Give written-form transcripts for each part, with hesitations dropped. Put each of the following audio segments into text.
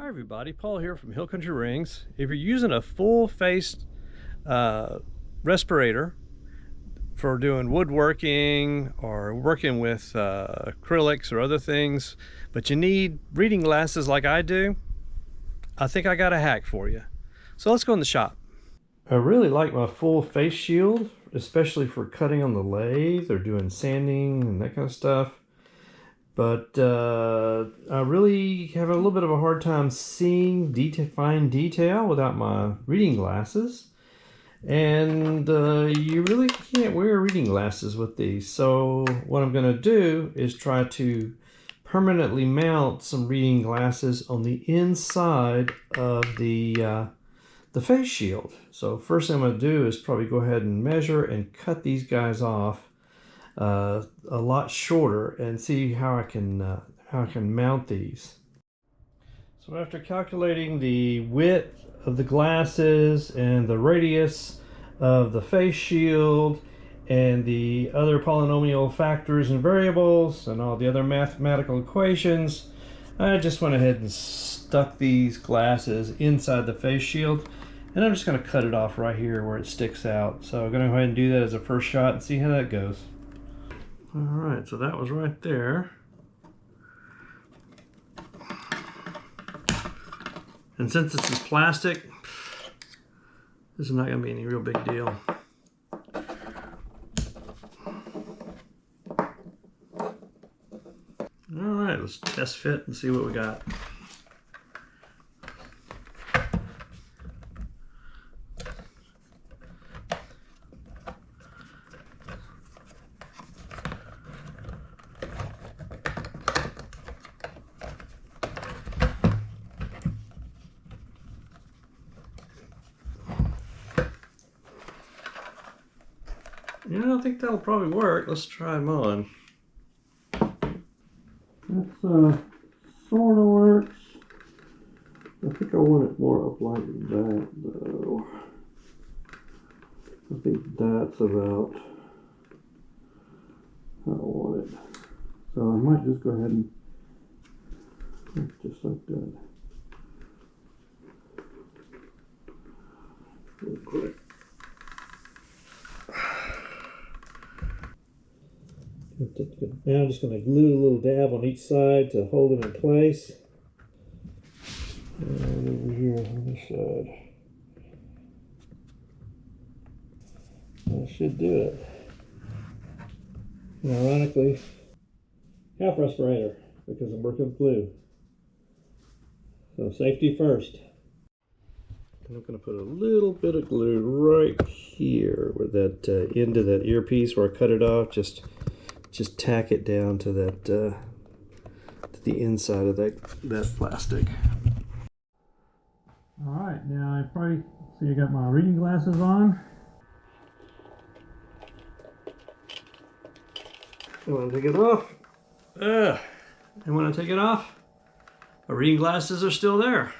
Hi everybody, Paul here from Hill Country Rings. If you're using a full-faced respirator for doing woodworking or working with acrylics or other things, but you need reading glasses like I do, I think I got a hack for you. So let's go in the shop. I really like my full face shield, especially for cutting on the lathe or doing sanding and that kind of stuff. But I really have a little bit of a hard time seeing fine detail without my reading glasses. And you really can't wear reading glasses with these. So what I'm going to do is try to permanently mount some reading glasses on the inside of the face shield. So first thing I'm going to do is probably go ahead and measure and cut these guys off a lot shorter and see how I can mount these. So after calculating the width of the glasses and the radius of the face shield and the other polynomial factors and variables and all the other mathematical equations, I just went ahead and stuck these glasses inside the face shield, and I'm just going to cut it off right here where it sticks out. So I'm going to go ahead and do that as a first shot and see how that goes. Alright, so that was right there. And since this is plastic, this is not going to be any real big deal. Alright, let's test fit and see what we got. Yeah, I think that'll probably work. Let's try them on. That's sort of works. I think I want it more up like that though. I think that's about how I want it. So I might just go ahead and just like that. Real quick. Now I'm just going to glue a little dab on each side to hold them in place. And over here on this side. That should do it. And ironically, half respirator because I'm working with glue. So safety first. And I'm going to put a little bit of glue right here where that end of that earpiece where I cut it off. Just tack it down to that to the inside of that plastic. All right, now I probably see I got my reading glasses on. I want to take it off. And when I take it off, my reading glasses are still there.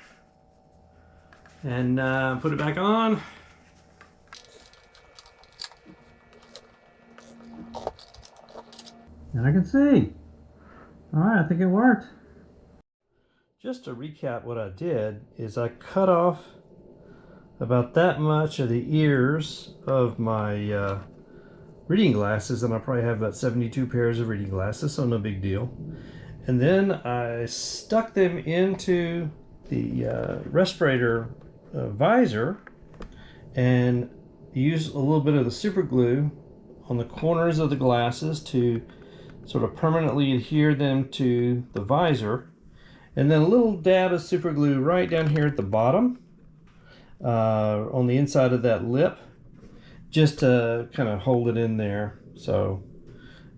And put it back on. And I can see. All right, I think it worked. Just to recap what I did is I cut off about that much of the ears of my reading glasses, and I probably have about 72 pairs of reading glasses, so no big deal. And then I stuck them into the respirator visor and used a little bit of the super glue on the corners of the glasses to sort of permanently adhere them to the visor, and then a little dab of super glue right down here at the bottom on the inside of that lip, just to kind of hold it in there. So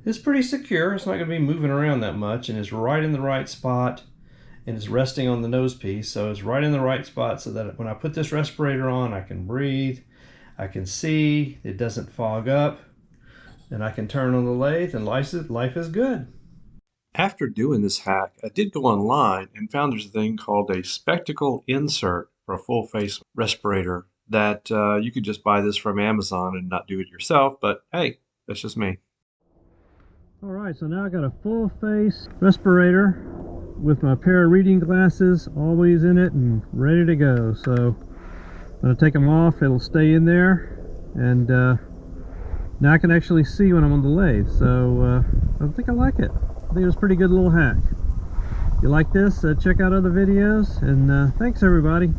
it's pretty secure. It's not going to be moving around that much, and it's right in the right spot, and it's resting on the nose piece, so it's right in the right spot so that when I put this respirator on, I can breathe, I can see, it doesn't fog up, and I can turn on the lathe, and life is good. After doing this hack, I did go online and found there's a thing called a spectacle insert for a full face respirator that you could just buy this from Amazon and not do it yourself, but hey, that's just me. All right, so now I got a full face respirator with my pair of reading glasses always in it and ready to go. So I'm going to take them off. It'll stay in there, and now I can actually see when I'm on the lathe. So I think I like it. I think it was a pretty good little hack. If you like this, check out other videos, and thanks everybody.